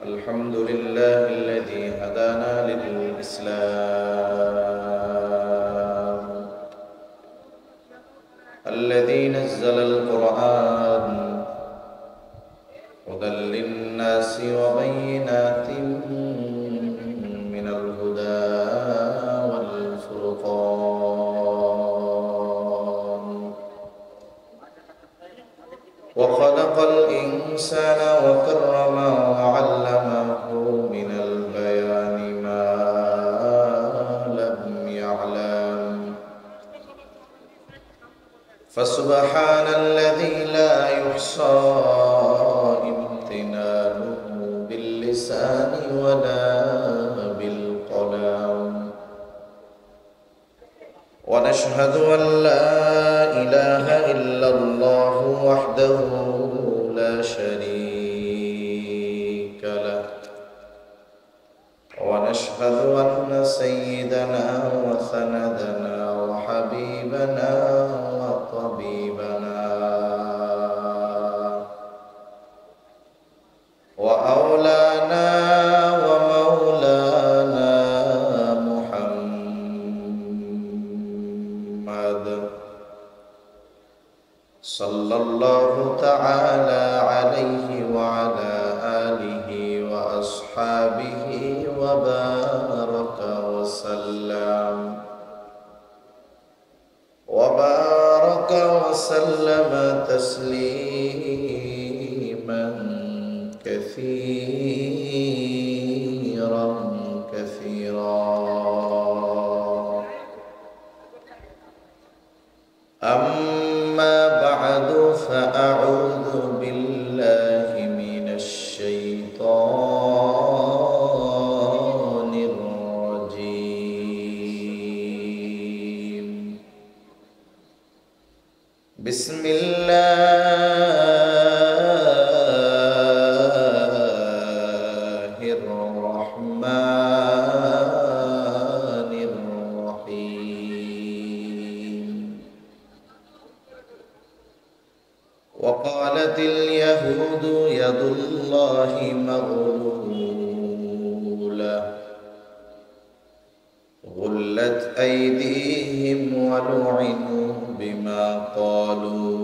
الحمد لله الذي هدانا للإسلام الذي نزل القرآن هدى للناس وبينات من الهدى والفرقان وخلق الإنسان وكرمه وعلمه من البيان ما لم يعلم فسبحان الذي لا يحصى امتنانه باللسان ولا بالقلم ونشهد أن لا إله إلا الله وحده لا شريك له ونشهد أن سيدنا وسندنا وحبيبنا وطبيبنا وأولانا ومولانا محمد صلى الله تعالى عليه وعلى آله وأصحابه وبارك وسلم تسليما كثيرا أما بعد فأعوذ بالله من الشيطان الرجيم بسم الله الرحمن الرحيم وقالت اليهود يد الله مغلولة غلت أيديهم ولعنوا بما قالوا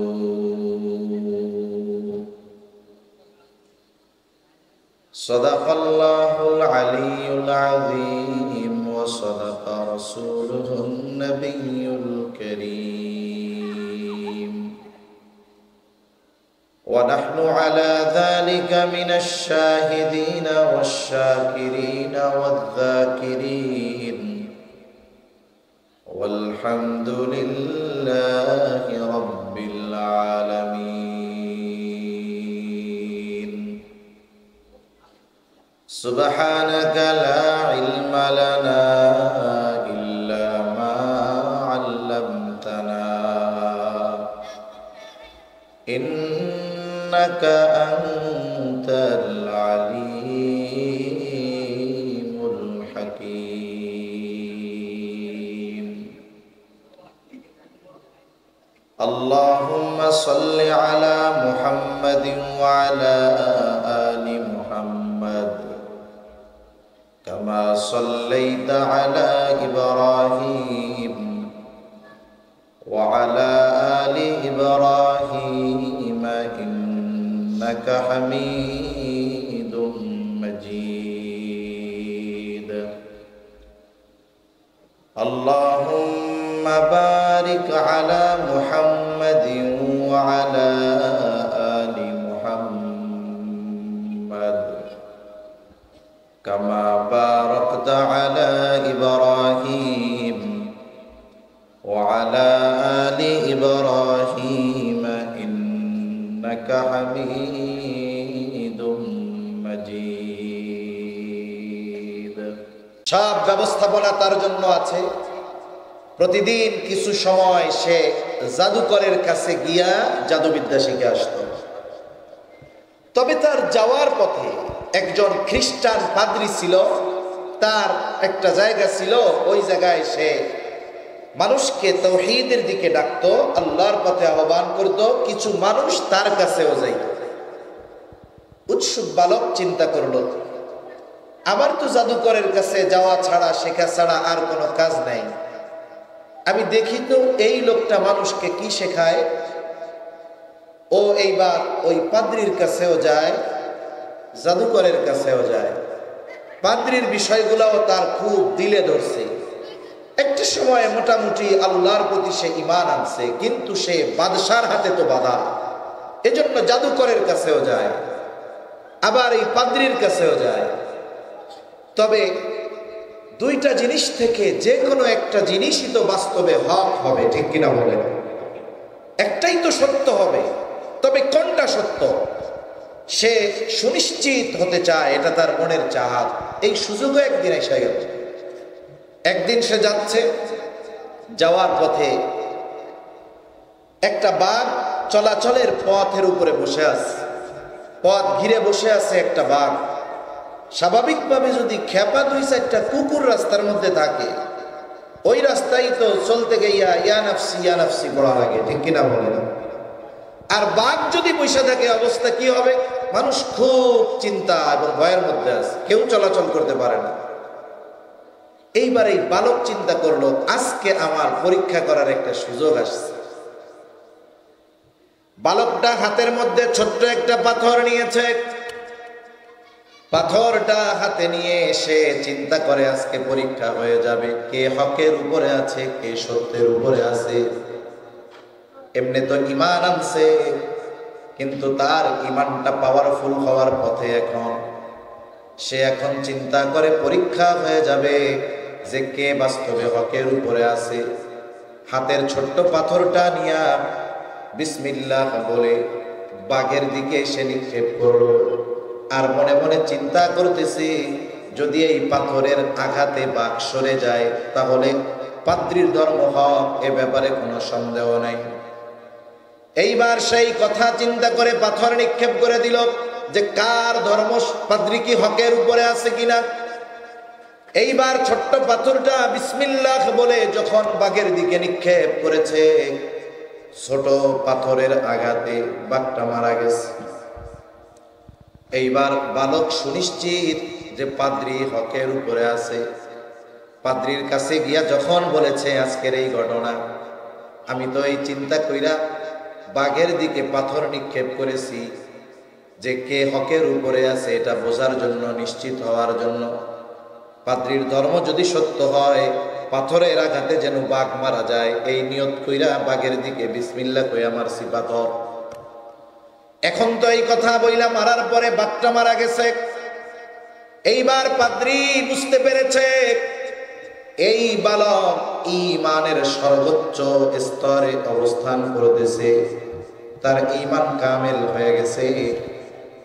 صدق الله العلي العظيم وصدق رسوله النبي الكريم ونحن على ذلك من الشاهدين والشاكرين والذاكرين والحمد لله رب العالمين سبحانك لا علم لنا إلا ما علمتنا إنك أنت العليم الحكيم اللهم صل على محمد وعلى آل محمد كما صليت على إبراهيم وعلى آل إبراهيم إنك حميد مجيد اللهم بارك على محمد وعلى آل محمد كما باركت على إبراهيم وعلى آل إبراهيم إنك حميد مجيد সব ব্যবস্থাপনা তার জন্য আছে প্রতিদিন কিছু সময় সে জাদুকরের কাছে গিয়া জাদুবিদ্যা শিখে আসতো তবে তার যাওয়ার পথে একজন খ্রিস্টান পাদ্রী ছিল তার একটা জায়গা ছিল ওই জায়গায় সে মানুষকে তাওহীদের দিকে ডাকতো, আল্লাহর পথে আহ্বান করত। কিছু মানুষ তার কাছেও যাইত। উৎসুক বালক চিন্তা করলো, আমার তো জাদুকরের কাছে যাওয়া ছাড়া, শেখা ছাড়া আর কোনো কাজ নাই। আমি দেখি তো এই লোকটা মানুষকে কি শেখায়। ও এইবার ওই পাদ্রির কাছেও যায়, জাদুকরের কাছেও যায়। পাদ্রির বিষয়গুলোও তার খুব দিলে ধরছে। একটা সময় মোটামুটি আল্লাহর প্রতি সে ঈমান আনছে, কিন্তু সে বাদশার হাতে তো বাধা। এজন্য জাদুকরের কাছেও যায়, আবার এই পাদ্রির কাছেও যায়। তবে দুইটা জিনিস থেকে যে কোনো একটা জিনিসই তো বাস্তবে হক হবে, ঠিক কিনা বলেন? একটাই তো সত্য হবে, তবে কোনটা সত্য সে সুনিশ্চিত হতে চায়, এটা তার মনের চাহাত। এই সুযোগও একদিন এসে গেল। একদিন সে যাচ্ছে, যাওয়ার পথে একটা বাঘ চলাচলের পথের উপরে বসে আছে, পথ ঘিরে বসে আছে একটা বাঘ। স্বাভাবিকভাবে যদি খেপা দুই চারটা কুকুর রাস্তার মধ্যে থাকে, ওই রাস্তায় তো চলতে গিয়া ইয়া নাফসি পড়া লাগে, ঠিক কিনা বলেন? আর বাঘ যদি বসে থাকে, অবস্থা কি হবে? মানুষ খুব চিন্তা এবং ভয়ের মধ্যে আছে, কেউ চলাচল করতে পারে না। এইবার এই বালক চিন্তা করলো, আজকে আমার পরীক্ষা করার একটা সুযোগ আসছে। বালকটা হাতের মধ্যে ছোট্ট একটা পাথর নিয়েছে। পাথরটা হাতে নিয়ে এসে চিন্তা করে, আজকে পরীক্ষা হয়ে যাবে, কে হকের উপরে আছে, কে সত্যের উপরে আছে। এমনি তো ঈমান আনছে, কিন্তু তার ঈমানটা পাওয়ারফুল হওয়ার পথে। সে এখন চিন্তা করে, পরীক্ষা হয়ে যাবে যে কে বাস্তবে হকের উপরে আছে। হাতের ছোট্ট পাথরটা নিয়া বিসমিল্লাহ বলে বাঘের দিকে সে নিক্ষেপ করলো। আর মনে মনে চিন্তা করতেছি, যদি এই পাথরের আঘাতে বাঘ সরে যায়, তাহলে পাদ্রির ধর্ম হক, এ ব্যাপারে কোনো সন্দেহ নাই। এইবার সেই কথা চিন্তা করে পাথর নিক্ষেপ করে দিল, যে কার ধর্ম, পাদ্রী কি হকের উপরে আছে কিনা। এইবার ছোট্ট পাথরটা বিসমিল্লাহ বলে যখন বাঘের দিকে নিক্ষেপ করেছে, ছোট পাথরের আঘাতে বাঘটা মারা গেছে। এইবার বালক সুনিশ্চিত যে পাদ্রী হকের উপরে আছে। পাদ্রীর কাছে গিয়া যখন বলেছে আজকের এই ঘটনা, আমি তো এই চিন্তা কইরা বাঘের দিকে পাথর নিক্ষেপ করেছি যে কে হকের উপরে আছে, এটা বোঝার জন্য, নিশ্চিত হওয়ার জন্য। পাদ্রীর ধর্ম যদি সত্য হয়, পাথরের আঘাতে যেন বাঘ মারা যায়, এই নিয়ত কইরা বাঘের দিকে বিসমিল্লাহ কইয়া মারছি পাথর। এখন তো এই কথা বইলা মারার পরে বাঘটা মারা গেছে। এইবার পাদ্রী বুঝতে পেরেছে এই বালক ঈমানের সর্বোচ্চ স্তরে অবস্থান করতেছে, তার ঈমান কামেল হয়ে গেছে।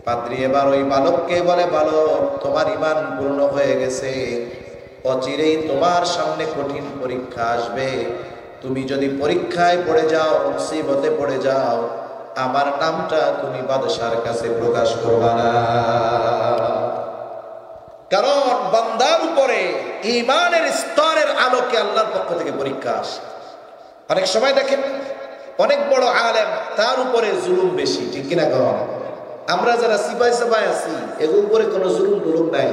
পাদ্রী এবার ওই বালককে বলে, বালক, তোমার ঈমান পূর্ণ হয়ে গেছে, অচিরেই তোমার সামনে কঠিন পরীক্ষা আসবে। তুমি যদি পরীক্ষায় পড়ে যাও, মুসিবতে পড়ে যাও, আমার নামটা তুমি বাদশার কাছে প্রকাশ করবা না। কারণ বান্দার উপরে ঈমানের স্তরের আলোকে আল্লাহর পক্ষ থেকে পরীক্ষা আসে। অনেক সময় দেখেন অনেক বড় আলেম, তার উপরে জুলুম বেশি, ঠিক কিনা? কখন আমরা যারা সিপাই সাপাই আছি, এগুলোর উপরে কোনো জুলুম টুলুম নাই।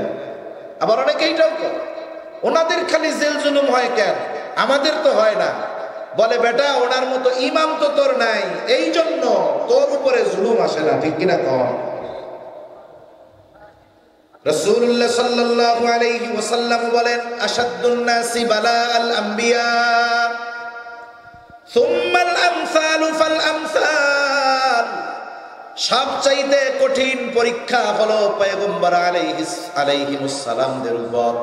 আবার অনেকে এইটাও করে, ওনাদের খালি জেল জুলুম হয় কেন, আমাদের তো হয় না। বলে, বেটা, ওনার মতো ইমাম তো তোর নাই, এই জন্য তোর উপরে জুলুম আসে না, ঠিক কিনা? কখন রাসূলুল্লাহ সাল্লাল্লাহু আলাইহি ওয়াসাল্লাম বলেন, আশাদ্দুন নাসি বালাআল আম্বিয়া সুম্মাল আমসালু ফাল আমসাল। সবচাইতে কঠিন পরীক্ষা হলো পয়গম্বর আলাইহিস সালামদের উপর,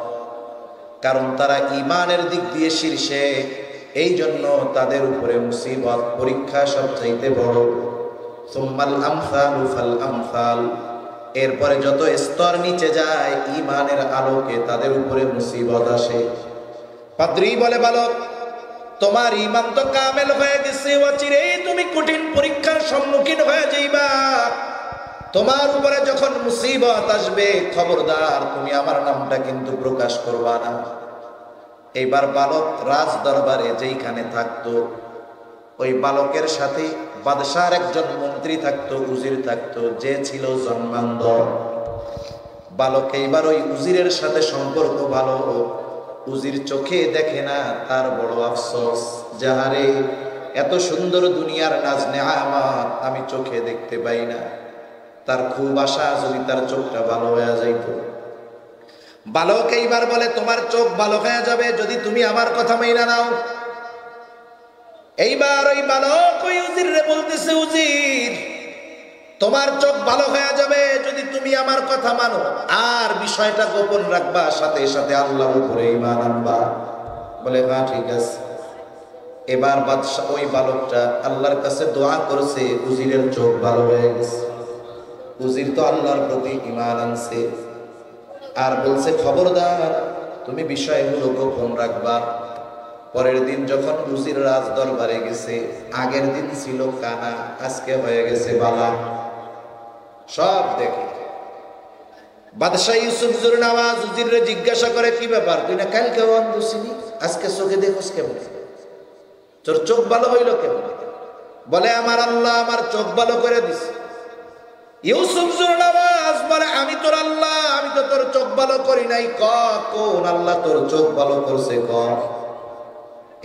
কারণ তারা ঈমানের দিক দিয়ে শীর্ষে, এই জন্য তাদের উপরে মুসিবত, পরীক্ষা সবচাইতে বড়। সুম্মাল আমসালু ফাল আমসাল। এরপরে যত স্তর নিচে যায়, ঈমানের আলোকে তাদের উপরে মুসিবত আসে। পাদ্রী বলে, বালক, তোমার ঈমান তো কামেল হয়ে গেছে, অচিরেই তুমি কঠিন পরীক্ষার সম্মুখীন হয়ে যাইবা। তোমার উপরে যখন মুসিবত আসবে, খবরদার তুমি আমার নামটা কিন্তু প্রকাশ করবা না। এইবার বালক রাজ দরবারে যেইখানে থাকতো, ওই বালকের সাথে বাদশার একজন মন্ত্রী থাকতো, উজির থাকতো, যে ছিল জন্মান্ধ। বালক এইবার ওই উজিরের সাথে সম্পর্ক ভালো, উজির চোখে দেখে না, তার বড় আফসোস, যাহারে এত সুন্দর দুনিয়ার নাজ নেয়ামত আমি চোখে দেখতে পাই না। তার খুব আশা যদি তার চোখটা ভালো হয়ে যাইত। বালক এইবার বলে, তোমার চোখ ভালো হয়ে যাবে যদি তুমি আমার কথা মাইনা নাও। এইবার ওই বালক ওই উজিরে বলতেছে, উজির, তোমার চোখ ভালো হয়ে যাবে যদি তুমি আমার কথা মানো, আর বিষয়টা গোপন রাখবা, সাথে সাথে আল্লাহর উপরে ঈমান আনবা। বলে হ্যাঁ ঠিক আছে। এবার বাদশা ওই বালকটা আল্লাহর কাছে দোয়া করেছে, উজিরের চোখ ভালো হয়ে গেছে। উজির তো আল্লাহর প্রতি ঈমান আনছে, আর বলছে খবরদার তুমি বিষয়গুলো গোপন রাখবা। পরের দিন যখন উজির রাজ দরবারে গেছে, আগের দিন ছিল কানা, আজকে হয়ে গেছে বালা। সব দেখে বাদশাহ ইউসুফ জুরনাওয়াজ উজিরে জিজ্ঞাসা করে, কি ব্যাপার, তুই না কালকে অন্ধ ছিলি, আজকে চোখে দেখোস কেমন, তোর চোখ ভালো হইল কেমন? বলে আমার আল্লাহ আমার চোখ ভালো করে দিছে। ইউসুফ জুরনাওয়াজ বলে, আমি তোর আল্লাহ, আমি তো তোর চোখ ভালো করি নাই, কোন আল্লাহ তোর চোখ ভালো করছে ক।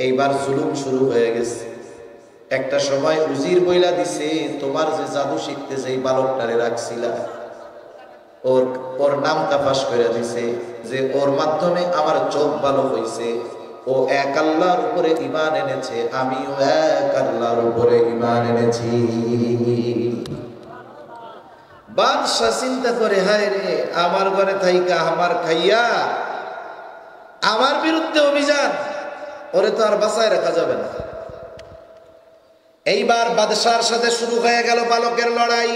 এইবার জুলুম শুরু হয়ে গেছে। একটা সময় উজির বইলা দিছে, তোমার যে জাদু শিখতে যে বালকটারে রাখছিলা, ওর নামটা ফাঁস করে দিছে, যে ওর মাধ্যমে আমার চোখ ভালো হইছে, ও এক আল্লাহর উপরে ঈমান এনেছে, আমিও এক আল্লাহর উপরে ঈমান এনেছি। বাদশা চিন্তা করে, হায় রে, আমার ঘরে থাইকা আমার খাইয়া আমার বিরুদ্ধে অভিযান, ওরে তো আর বাঁচায় রাখা যাবে না। এইবার বাদশার সাথে শুরু হয়ে গেল বালকের লড়াই।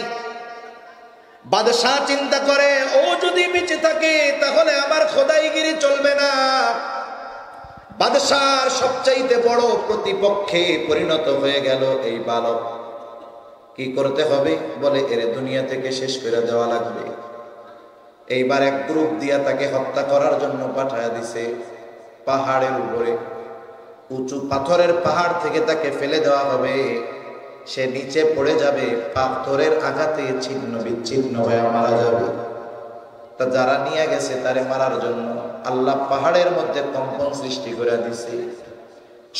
বাদশাহ চিন্তা করে, ও যদি বেঁচে থাকে তাহলে আমার খোদাইগিরি চলবে না। বাদশার সবচাইতে বড় প্রতিপক্ষে পরিণত হয়ে গেল এই বালক। কি করতে হবে? বলে এর দুনিয়া থেকে শেষ করে দেওয়া লাগবে। এইবার এক গ্রুপ দিয়া তাকে হত্যা করার জন্য পাঠায় দিছে পাহাড়ের উপরে, উঁচু পাথরের পাহাড় থেকে তাকে ফেলে দেওয়া হবে। সে নিচে পড়ে যাবে, পাথরের আঘাতে ছিন্ন বিচ্ছিন্ন হয়ে মারা যাবে। তা যারা নিয়ে গেছে তারে মারার জন্য আল্লাহ পাহাড়ের মধ্যে কম্পন সৃষ্টি করে দিছে।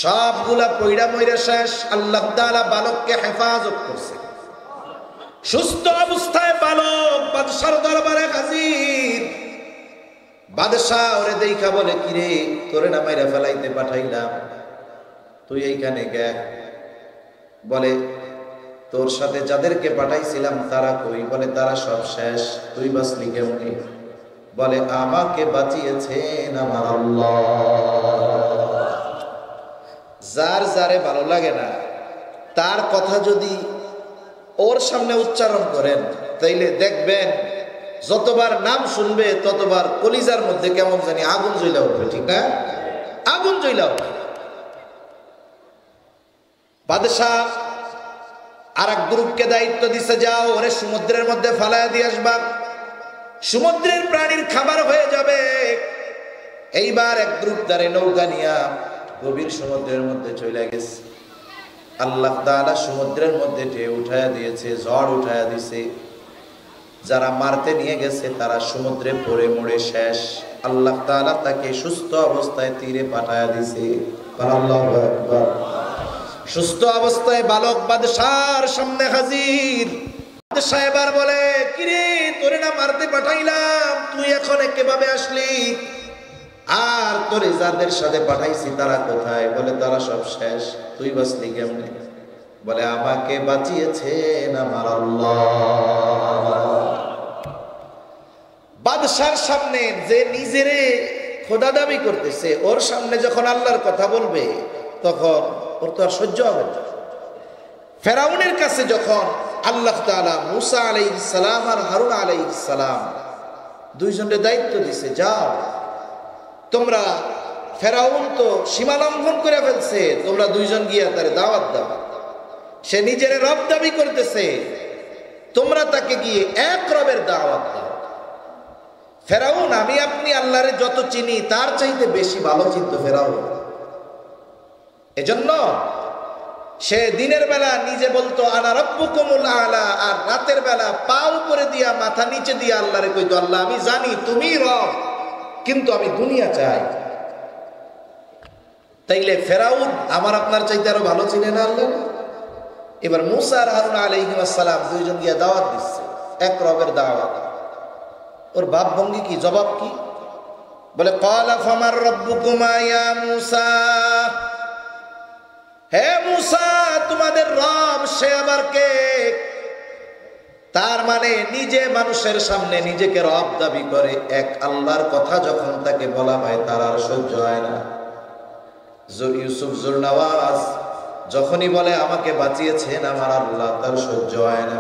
সবগুলা পয়ড়া ময়রা শেষ। আল্লাহ তাআলা বালককে হেফাজত করছে। সুস্থ অবস্থায় বালক বাদশার দরবারে হাজির। বাদশাহ ওরে দেখা বলে, কিরে, তোরে না মাইরা ফেলাইতে পাঠাইলাম, তুই এইখানে গে? বলে, তোর সাথে যাদেরকে পাঠাইছিলাম তারা কই? বলে, তারা সব শেষ, তুই বাঁচলি কেমনে? বলে, আমাকে বাঁচিয়েছেন আমার আল্লাহ। যার যারে ভালো লাগে না তার কথা যদি ওর সামনে উচ্চারণ করেন, তাইলে দেখবেন যতবার নাম শুনবে ততবার কলিজার মধ্যে কেমন জানি আগুন জ্বলা উঠবে, ঠিক না? আগুন জ্বলা উঠবে। বাদশাহ আর এক গ্রুপকে দায়িত্ব দিছে, যাও ওরে সমুদ্রের মধ্যে ফালাইয়া দিয়ে আসবা, সমুদ্রের প্রাণীর খাবার হয়ে যাবে। এইবার এক গ্রুপ দ্বারে নৌকা নিয়া গভীর সমুদ্রের মধ্যে চলে গেছে। আল্লাহ তাআলা সমুদ্রের মধ্যে ঢেউ উঠায়া দিয়েছে, ঝড় উঠায়া দিছে। যারা মারতে নিয়ে গেছে তারা সমুদ্রে পড়ে মরে শেষ। আল্লাহ তাআলা তাকে সুস্থ অবস্থায় তীরে পাঠায়া দিছে। আল্লাহু আকবার। সুস্থ অবস্থায় বালক বাদশার সামনে হাজির। বাদশা এবার বলে, কিরে, তোরে না মারতে পাঠাইলাম, তুই এখন কিভাবে আসলি? আর তোরে যাদের সাথে পাঠাইছি তারা কোথায়? বলে, তারা সব শেষ, তুই বাঁচলি কেমনে? বলে, আমাকে বাঁচিয়েছেন আমার আল্লাহ। বাদশার সামনে যে নিজেরে খোদা দাবি করতেছে, ওর সামনে যখন আল্লাহর কথা বলবে তখন ওর তো আর সহ্য হবে না। ফেরাউনের কাছে যখন আল্লাহ তাআলা মুসা আলাইহিস সালাম আর হারুন আলাইহিস সালাম দুইজনের দায়িত্ব দিছে, যাও তোমরা, ফেরাউন তো সীমা লঙ্ঘন করে ফেলছে, তোমরা দুইজন গিয়া তার দাওয়াত দাও। সে নিজের রব দাবি করতেছে, তোমরা তাকে গিয়ে এক রবের দাওয়াত দাও। ফেরাউন আমি আপনি আল্লাহরে যত চিনি তার চাইতে বেশি ভালো চিনতো ফেরাউন। এজন্য সে দিনের বেলা নিজে বলতো আনা রাব্বুকুমুল আলা, আর রাতের বেলা পা উপরে দিয়া মাথা নিচে দিয়া আল্লাহরে কইতো আল্লাহ আমি জানি তুমি রব, কিন্তু আমি দুনিয়া চাই। তাইলে ফেরাউন আমার আপনার চাইতে আরো ভালো চিনে না আল্লাহ। এবার মুসা আর হারুন আলাইহিস সালাম দুইজন গিয়া দাওয়াত দিচ্ছে, এক রবের দাওয়াত। ওর ভাব ভঙ্গি কি, জবাব কি? বলে ক্বালা ফামার রাব্বুকুমা ইয়া মুসা, হে মুসা তোমাদের রব সে আবার কে? তার মানে নিজে মানুষের সামনে নিজেকে রব দাবি করে, এক আল্লাহর কথা যখন তাকে বলা হয় তার আর সহ্য হয় না। ইউসুফ জুলনওয়াজ যখনই বলে আমাকে বাঁচিয়েছেন আমার আল্লাহ, তার সহ্য হয় না।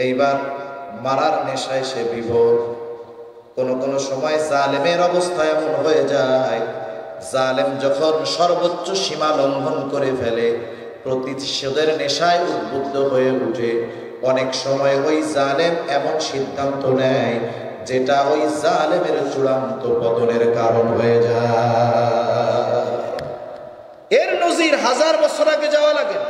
এইবার মারার নেশায় সে বিভোর। কোন কোন সময় জালেমের অবস্থা এমন হয়ে যায়, জালেম যখন সর্বোচ্চ সীমা লঙ্ঘন করে ফেলে, প্রতিশোধের নেশায় উদ্বুদ্ধ হয়ে উঠে, অনেক সময় ওই জালেম এমন সিদ্ধান্ত নেয় যেটা ওই জালেমের চূড়ান্ত পতনের কারণ হয়ে যায়। এর নজির 1000 বছর আগে যাওয়া লাগে না,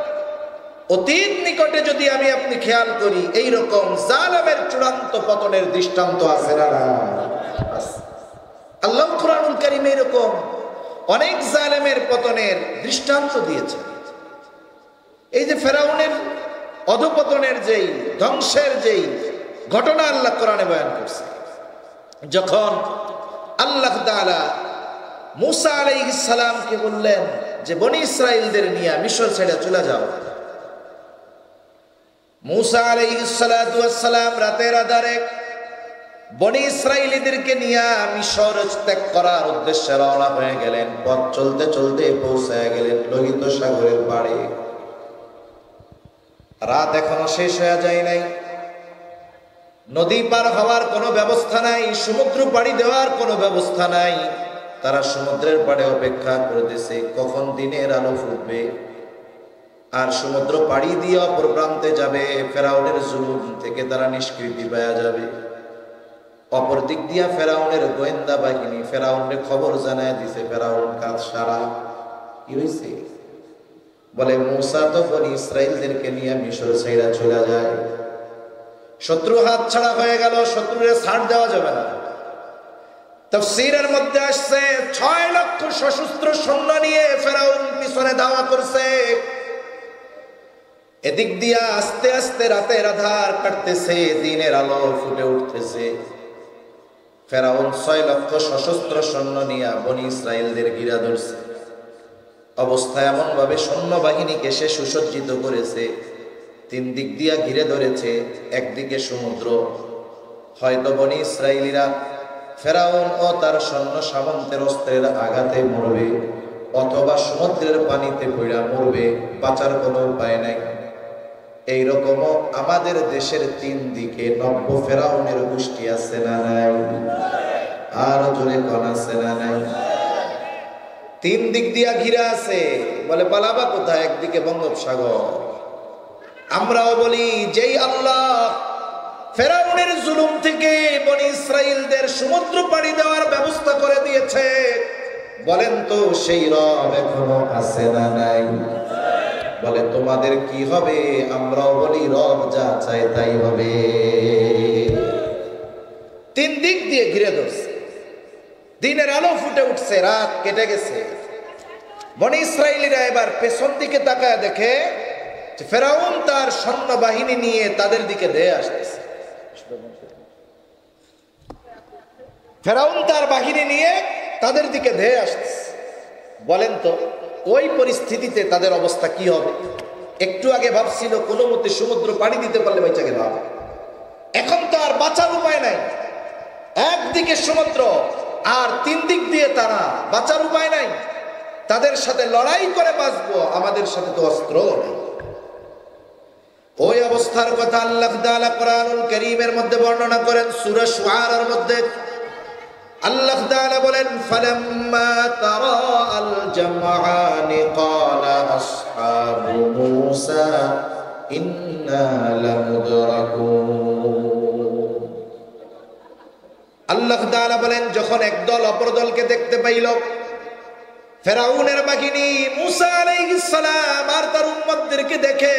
অতীত নিকটে যদি আমি আপনি খেয়াল করি, এইরকম জালেমের চূড়ান্ত পতনের দৃষ্টান্ত আছে না? আল্লাহ কুরআনুল কারীমে এরকম অনেক জালেমের পতনের দৃষ্টান্ত দিয়েছে। এই যে ফেরাউনের অধপতনের যেই ধ্বংসের যেই ঘটনা আল্লাহ কোরআনে বয়ান করছে, যখন আল্লাহ তাআলা মুসা আলাইহিস সালামকে বললেন যে বনি ইসরাইলদের নিয়ে মিশর ছেড়ে চলে যাও, মুসা আলাইহিস সালাতু ওয়াস সালাম রাতের আধারে বনি ইসরাইলীদেরকে নিয়ে মিশর ত্যাগ করার উদ্দেশ্যে রওনা হয়ে গেলেন। পথ চলতে চলতে পৌঁছায় গেলেন লোহিত সাগরের পাড়ে। রাত এখনো শেষ হয়ে যায় নাই, নদী পার হওয়ার কোনো ব্যবস্থা নাই, সমুদ্র পাড়ি দেওয়ার কোনো ব্যবস্থা নাই। তারা সমুদ্রের পাড়ে অপেক্ষা করতেছে কখন দিনের আলো ফুটবে আর সমুদ্র পাড়ি দিয়ে অপর প্রান্তে যাবে, ফেরাউনের জুলুম থেকে তারা নিষ্কৃতি পাওয়া যাবে। অপর দিক দিয়া ফেরাউনের গোয়েন্দা বাহিনী ফেরাউনের খবর জানায় দিছে ফেরাউন কাজ সারা। কি হয়েছে? বলে মুসা তো বনি ইসরাইলদেরকে নিয়ে মিশর ছেড়ে চলে যায়, শত্রু হাত ছাড়া হয়ে গেল, শত্রুরে ছাড় দেওয়া যাবে না। তাফসীরের মধ্যে আসছে 6 লক্ষ সশস্ত্র সৈন্য নিয়ে ফেরাউন পিছনে ধাওয়া করছে। এদিক দিয়া আস্তে আস্তে রাতের আধার কাটতেছে, দিনের আলো ফুটে উঠতেছে। ফেরাউন 6 লক্ষ সশস্ত্র সৈন্য নিয়ে বনি ইসরাইলদের ঘিরা ধরছে। অবস্থা এমন ভাবে সৈন্যবাহিনীকে সে সুসজ্জিত করেছে, 3 দিক দিয়া ঘিরে ধরেছে। একদিকে সমুদ্র, হয়তো বনি ইসরাইলীরা ফেরাউন ও তার সৈন্য সামন্তের অস্ত্রের আঘাতে মরবে, অথবা সমুদ্রের পানিতে পড়া মরবে, বাঁচার কোনো উপায় নাই। এইরকমও আমাদের দেশের 3 দিকে নব্য ফেরাউনের গোষ্ঠী আছে না নাই? আর জোরে কোন আছে না নাই? 3 দিক দিয়া ঘিরা আছে, বলে পালাবা কোথায়? একদিকে বঙ্গোপসাগর। আমরাও বলি যেই আল্লাহ ফেরাউনের জুলুম থেকে বনি ইসরাইলদের সমুদ্র পাড়ি দেওয়ার ব্যবস্থা করে দিয়েছে, বলেন তো সেই রব এখনো আছে না নাই? বলে তোমাদের কি হবে? আমরাও বলি রব যা চায় তাই হবে। 3 দিক দিয়ে ঘিরে ধরছে, দিনের আলো ফুটে উঠছে, রাত কেটে গেছে। বনি ইসরাইলীরা এবার পেছন দিকে তাকায় দেখে যে ফেরাউন তার সৈন্য বাহিনী নিয়ে তাদের দিকে ধেয়ে আসতেছে। ফেরাউন তার বাহিনী নিয়ে তাদের দিকে ধেয়ে আসতেছে। বলেন তো ওই পরিস্থিতিতে তাদের অবস্থা কি হবে? একটু আগে ভাবছিল কোনো মতে সমুদ্র পাড়ি দিতে পারলে বেঁচে গেল, এখন তো আর বাঁচার উপায় নাই। একদিকে সমুদ্র আর 3 দিক দিয়ে তারা, বাঁচার উপায় নাই। তাদের সাথে লড়াই করে বাঁচবো, আমাদের সাথে তো অস্ত্র নেই। ওই অবস্থার কথা আল্লাহ তাআলা কোরআনুল কারীমের মধ্যে বর্ণনা করেন। সূরা শুআরার মধ্যে আল্লাহ তাআলা বলেন ফালাম্মা তারাআল জামআনি ক্বালা আসহাবু মূসা ইন্না লামুদরাকুন। আল্লাহ তাআলা বলেন, যখন একদল অপর দলকে দেখতে পাইল, ফেরাউনের বাহিনী মূসা আলাইহিস সালাম আর তার উম্মতদেরকে দেখে,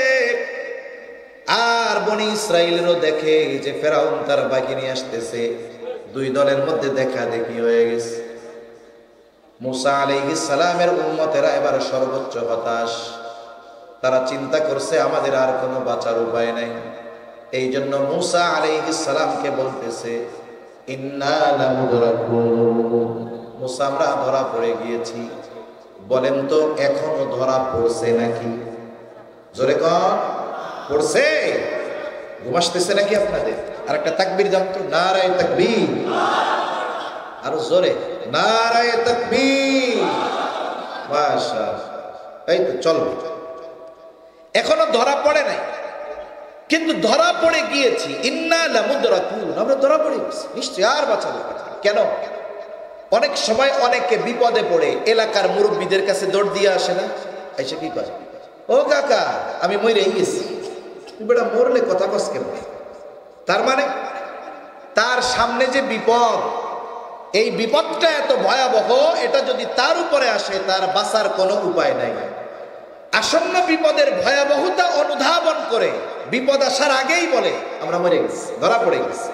আর বনি ইসরাইলেরও দেখে যে ফেরাউন তার বাহিনী আসতেছে, দুই দলের মধ্যে দেখা দেখি হয়ে গেছে। মূসা আলাইহিস সালামের উম্মতেরা এবার সর্বোচ্চ হতাশ। তারা চিন্তা করছে আমাদের আর কোনো বাঁচার উপায় নাই। এই জন্য মূসা আলাইহিস সালামকে বলতেছে, ইন্না লামুদরাকুন, মূসা আমরা ধরা পড়ে গিয়েছি। বলেন তো এখনো ধরা পড়ছে নাকি? জোরে কর, পড়ছে? ঘুম আসতেছে নাকি আপনাদের? আর একটা তাকবীর দাও তো, নারায়ে তাকবীর। আরো জোরে, নারায়ে তাকবীর। মাশাআল্লাহ, এই তো চলবে। এখনো ধরা পড়ে নাই, কিন্তু ধরা পড়ে গিয়েছি। ইন্না লামুদরাকুন, আমরা ধরা পড়ে গেছি, নিশ্চয় আর বাঁচা যাবে না। কেন? অনেক সময় অনেকে বিপদে পড়ে এলাকার মুরব্বীদের কাছে দৌড় দিয়ে আসে না, এসে কি করে, ও কাকা আমি মরে গেছি। বেটা মরলে কথা কস কেন? তার মানে তার সামনে যে বিপদ, এই বিপদটা এত ভয়াবহ, এটা যদি তার উপরে আসে তার বাঁচার কোনো উপায় নাই। আসন্ন বিপদের ভয়াবহতা অনুধাবন করে বিপদ আসার আগেই বলে আমরা মরে গেছি, ধরা পড়ে গেছি।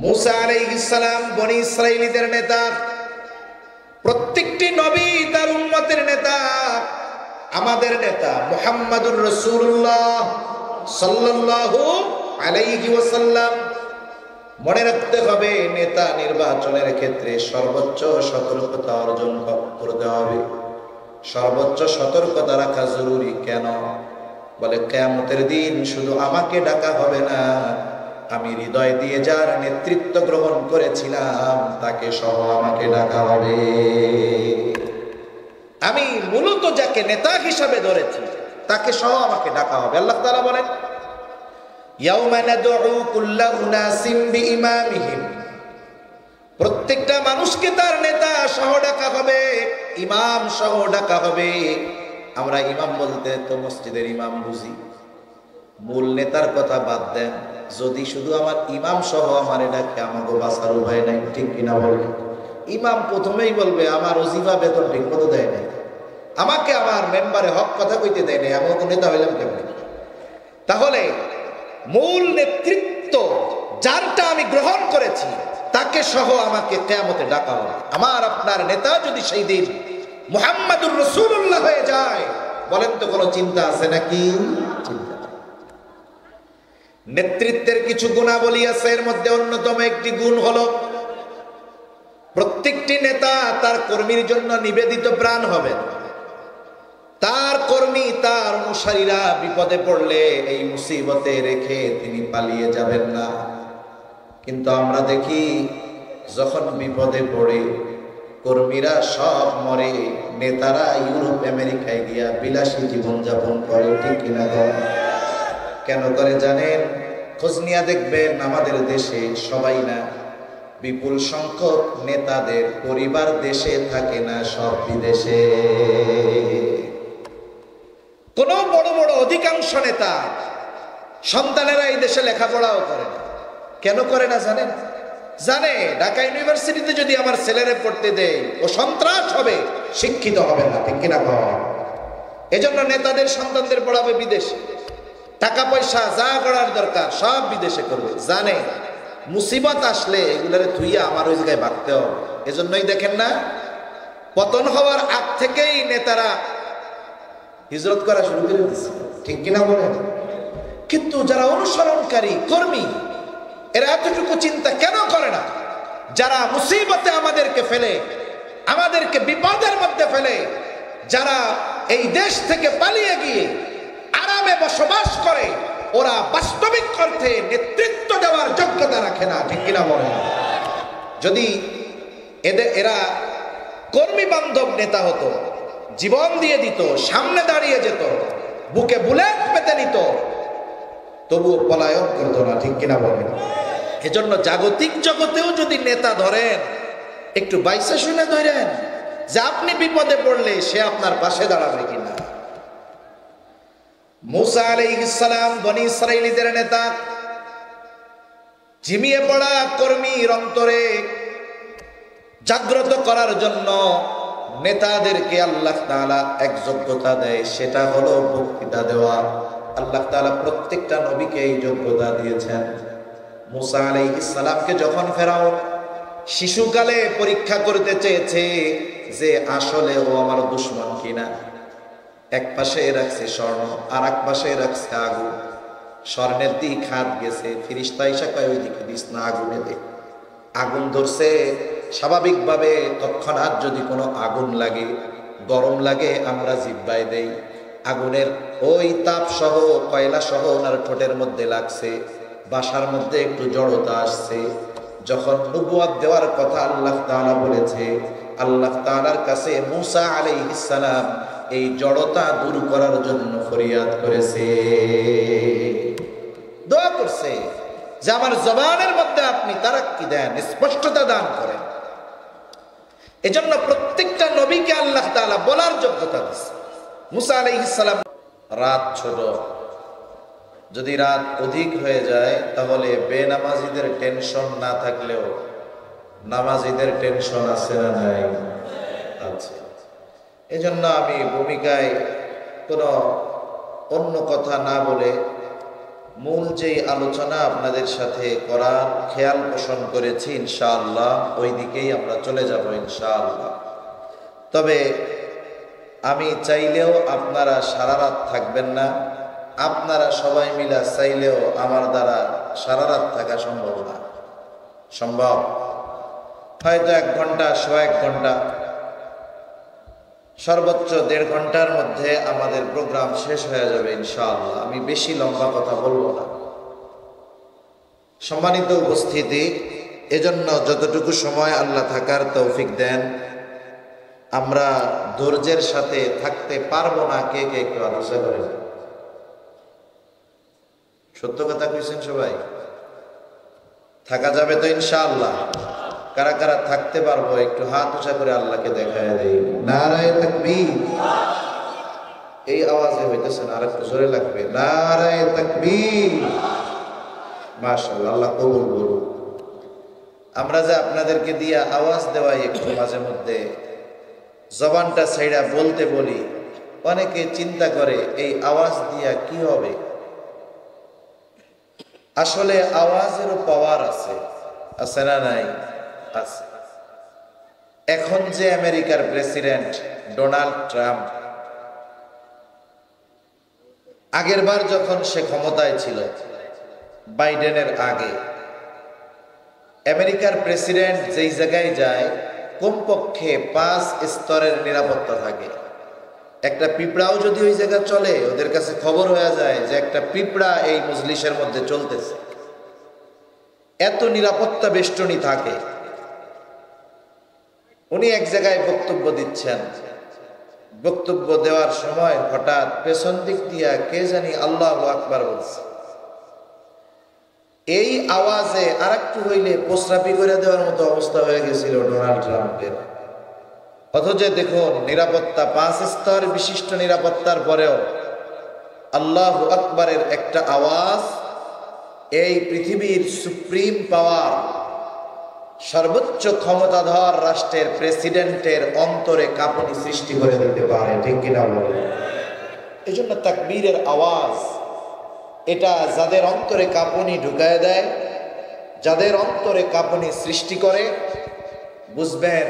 মূসা আলাইহিস সালাম বনি ইসরাইলীদের নেতা, প্রত্যেকটি নবী তার উম্মতের নেতা। আমাদের নেতা মুহাম্মাদুর রাসূলুল্লাহ সাল্লাল্লাহু আলাইহি ওয়াসাল্লাম। মনে রাখতে হবে, নেতা নির্বাচনের ক্ষেত্রে সর্বোচ্চ সতর্কতা অর্জন করতে হবে, সর্বোচ্চ সতর্কতা রাখা জরুরি। কেন? বলে কিয়ামতের দিন শুধু আমাকে ডাকা হবে না, আমি হৃদয় দিয়ে যার নেতৃত্ব গ্রহণ করেছিলাম তাকে সহ আমাকে ডাকা হবে। আমি মূলত যাকে নেতা হিসাবে ধরেছি তাকে সহ আমাকে ডাকা হবে। আল্লাহ তাআলা বলেন, ইয়াউমা নাদউ কুল্লা উনাসিম বিইমামিহিম, প্রত্যেকটা মানুষকে তার নেতা সহ ডাকা হবে, ইমাম সহ ডাকা হবে। আমরা ইমাম বলতে তো মসজিদের ইমাম বুঝি, মূল নেতার কথা বাদ দেন। যদি শুধু আমার ইমাম সহ আমার ডাকে, আমাকে বাঁচার উপায় নাই, ঠিক কিনা বলবে? ইমাম প্রথমেই বলবে আমার ওজিফা বেতন ঠিক মতো দেয় নাই, আমাকে আমার মেম্বারে হক কথা কইতে দেয় নাই, আমাকে নেতা হইলাম কেমন? তাহলে মূল নেতৃত্ব যারটা আমি গ্রহণ করেছি তাকে সহ আমাকে কিয়ামতে ডাকা হবে। আমার আপনার নেতা যদি সেই দিন মুহাম্মাদুর রাসূলুল্লাহ হয়ে যায়, বলেন তো কোনো চিন্তা আছে নাকি? চিন্তা। নেতৃত্বের কিছু গুণাবলী আছে, এর মধ্যে অন্যতম একটি গুণ হলো প্রত্যেকটি নেতা তার কর্মীর জন্য নিবেদিত প্রাণ হবেন। তার কর্মী, তার অনুসারীরা বিপদে পড়লে এই মুসিবতে রেখে তিনি পালিয়ে যাবেন না। কিন্তু আমরা দেখি যখন বিপদে পড়ে কর্মীরা সব মরে, নেতারা ইউরোপ আমেরিকায় গিয়া বিলাসী জীবনযাপন করে, ঠিক কিনা? কেন করে জানেন? খোঁজ নিয়ে দেখবেন আমাদের দেশে সবাই না, বিপুল সংখ্যক নেতাদের পরিবার দেশে থাকে না, সব বিদেশে। কোন বড় বড় অধিকাংশ নেতা সন্তানেরা এই দেশে লেখাপড়াও করে না। কেন করে না জানেন? জানে ঢাকা ইউনিভার্সিটিতে যদি আমার ছেলেরে পড়তে দেয় ও সন্ত্রাস হবে, শিক্ষিত হবে না, ঠিক কিনা? এজন্য নেতাদের সন্তানদের পড়াবে বিদেশে, টাকা পয়সা যা করার দরকার সব বিদেশে করবে। জানে মুসিবত আসলে এগুলারে থুইয়া আমার ওই জায়গায় ভাগতে হবে। এজন্যই দেখেন না, পতন হওয়ার আগ থেকেই নেতারা হিজরত করা শুরু করে দিচ্ছে, ঠিক কিনা বলেন? কিন্তু যারা অনুসরণকারী কর্মী, এরা এতটুকু চিন্তা কেন করে না? যারা মুসিবতে আমাদেরকে ফেলে, আমাদেরকে বিপদের মধ্যে ফেলে, যারা এই দেশ থেকে পালিয়ে গিয়ে আরামে বসবাস করে, ওরা বাস্তবিক অর্থে নেতৃত্ব দেওয়ার যোগ্যতা রাখে না, ঠিক কিনা বলেন? যদি এরা কর্মী বান্ধব নেতা হতো, জীবন দিয়ে দিত, সামনে দাঁড়িয়ে যেত, বুকে বুলেট পেতে নিত, তবুও পলায়ন করতো না, ঠিক কিনা বলেন? এজন্য জাগতিক জগতেও যদি নেতা ধরেন, একটু বাইসা শুনে ধরেন যে আপনি বিপদে পড়লে সে আপনার পাশে দাঁড়াবে কিনা। মূসা আলাইহিস সালাম বনি ইসরাইলীদের নেতা, ঝিমিয়ে পড়া কর্মীর অন্তরে জাগ্রত করার জন্য নেতাদেরকে আল্লাহ তাআলা এক যোগ্যতা দেয়, সেটা হলো বক্তৃতা দেওয়া। আল্লাহ তাআলা প্রত্যেকটা নবীকে এই যোগ্যতা দিয়েছেন। মুসা আলাইহিস সালামকে যখন ফেরাউন শিশুকালে পরীক্ষা করতে চেয়েছে যে আসলে ও আমার দুশমন কিনা, এক পাশে রাখছে স্বর্ণ আর এক পাশে রাখছে আগুন। স্বর্ণের দিক হাত গেছে, ফিরিস্তা এসে কয় ওই দিকে দিস না, আগুনে দে। আগুন ধরছে, স্বাভাবিকভাবে তৎক্ষণাৎ যদি কোনো আগুন লাগে, গরম লাগে, আমরা জিব্বায় দেই। আগুনের ওই তাপ সহ কয়লা সহ ওনার ঠোঁটের মধ্যে লাগছে, বাসার মধ্যে একটু জড়তা আসছে। যখন নবুয়ত দেওয়ার কথা আল্লাহ তাআলা বলেছে, আল্লাহ তাআলার কাছে মুসা আলাইহিস সালাম এই জড়তা দূর করার জন্য ফরিয়াদ করেছে, দোয়া করছে যে আমার জবানের মধ্যে আপনি তারাক্কি দেন, স্পষ্টতা দান করেন। এজন্য প্রত্যেকটা নবীকে আল্লাহ তাআলা বলার যোগ্যতা দিয়েছে। মুসা আলাইহিস সালাম, রাত ছোট, যদি রাত অধিক হয়ে যায় তাহলে বেনামাজিদের টেনশন না থাকলেও নামাজিদের টেনশন আছে না নাই? আছে। এজন্য আমি ভূমিকায় কোনো অন্য কথা না বলে মূল যেই আলোচনা আপনাদের সাথে করার খেয়াল পোষণ করেছি, ইনশাআল্লাহ ওই দিকেই আমরা চলে যাব ইনশাআল্লাহ। তবে আমি চাইলেও আপনারা সারা রাত থাকবেন না, আপনারা সবাই মিলে চাইলেও আমার দ্বারা সারা রাত থাকা সম্ভব না। সম্ভব হয়তো 1 ঘন্টা, 1.5 ঘন্টা, সর্বোচ্চ 1.5 ঘন্টার মধ্যে আমাদের প্রোগ্রাম শেষ হয়ে যাবে ইনশাআল্লাহ। আমি বেশি লম্বা কথা বলবো না। সম্মানিত উপস্থিতি, এজন্য যতটুকু সময় আল্লাহ থাকার তৌফিক দেন, আমরা ধৈর্যের সাথে থাকতে পারবো না কে কে একটু আলোচনা করেন। সত্য কথা কইছেন সবাই? থাকা যাবে তো ইনশাআল্লাহ? কারা কারা থাকতে পারবো একটু হাত উঁচা করে আল্লাহকে দেখায় দেই। নারায়ে তাকবীর। এই আওয়াজে হইতেছে না, আরেকটু জোরে লাগবে। নারায়ে তাকবীর। মাশাআল্লাহ, আল্লাহ কবুল করুন। আমরা যে আপনাদেরকে দিয়ে আওয়াজ দেওয়াই একটু মাঝে মধ্যে জবানটা ছাইড়া বলতে বলি, অনেকে চিন্তা করে এই আওয়াজ দিয়া কি হবে। আসলে আওয়াজেরও পাওয়ার আছে, আছে না নাই? আছে। এখন যে আমেরিকার প্রেসিডেন্ট ডোনাল্ড ট্রাম্প, আগের বার যখন সে ক্ষমতায় ছিল, বাইডেনের আগে, আমেরিকার প্রেসিডেন্ট যেই জায়গায় যায় কমপক্ষে 5 স্তরের নিরাপত্তা থাকে। একটা পিঁপড়াও যদি ওই জায়গায় চলে, ওদের কাছে খবর হয়ে যায় যে একটা পিঁপড়া এই মজলিসের মধ্যে চলতেছে। এত নিরাপত্তা বেষ্টনী থাকে। উনি এক জায়গায় বক্তব্য দিচ্ছেন, বক্তব্য দেওয়ার সময় হঠাৎ পেছন দিক দিয়া কে জানি আল্লাহু আকবার বলছে। এই আওয়াজে আরেকটু হইলে প্রস্রাবি করে দেওয়ার মতো অবস্থা হয়ে গেছিল ডোনাল্ড ট্রাম্পের। অথচ দেখুন, নিরাপত্তা 5 স্তর বিশিষ্ট নিরাপত্তার পরেও আল্লাহু আকবারের একটা আওয়াজ এই পৃথিবীর সুপ্রিম পাওয়ার, সর্বোচ্চ ক্ষমতাধর রাষ্ট্রের প্রেসিডেন্টের অন্তরে কাঁপুনি সৃষ্টি করে দিতে পারে। ঠিক কিনা বলেন? এই জন্য তাকবীরের আওয়াজ, এটা যাদের অন্তরে কাঁপুনি ঢুকায় দেয়, যাদের অন্তরে কাঁপুনি সৃষ্টি করে, বুঝবেন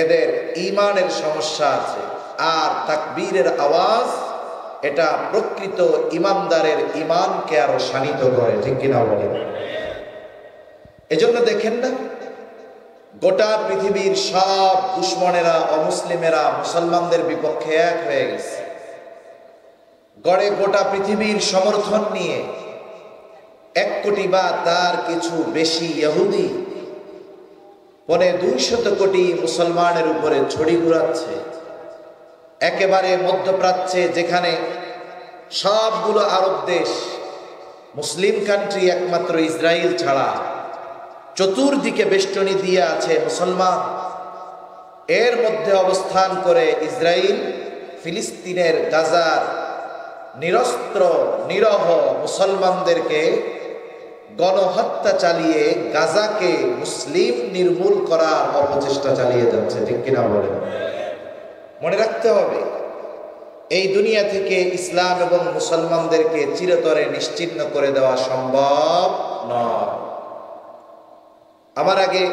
এদের ঈমানের সমস্যা আছে। আর তাকবীরের আওয়াজ এটা প্রকৃত ঈমানদারের ঈমানকে আরো শানিত করে। ঠিক কিনা বলেন? এজন্য দেখেন না, গোটা পৃথিবীর সব দুশ্মনেরা, অমুসলিমেরা মুসলমানদের বিপক্ষে এক হয়ে গেছে। গড়ে গোটা পৃথিবীর সমর্থন নিয়ে 1 কোটি বা তার কিছু বেশি ইহুদি 200 কোটি মুসলমানের উপরে ছড়ি ঘুরাচ্ছে। একেবারে মধ্যপ্রাচ্যে, যেখানে সবগুলো আরব দেশ মুসলিম কান্ট্রি, একমাত্র ইসরায়েল ছাড়া চতুর্দিকে বেষ্টনী দিয়ে আছে মুসলমান, এর মধ্যে অবস্থান করে ইসরায়েল ফিলিস্তিনের গাজার নিরস্ত্র নিরহ মুসলমানদেরকে গণহত্যা চালিয়ে গাজাকে মুসলিম নির্মূল করার অপচেষ্টা চালিয়ে যাচ্ছে, ঠিক কিনা বলেন? মনে রাখতে হবে, এই দুনিয়া থেকে ইসলাম এবং মুসলমানদেরকে চিরতরে নিশ্চিহ্ন করে দেওয়া সম্ভব নয়। আমার আগে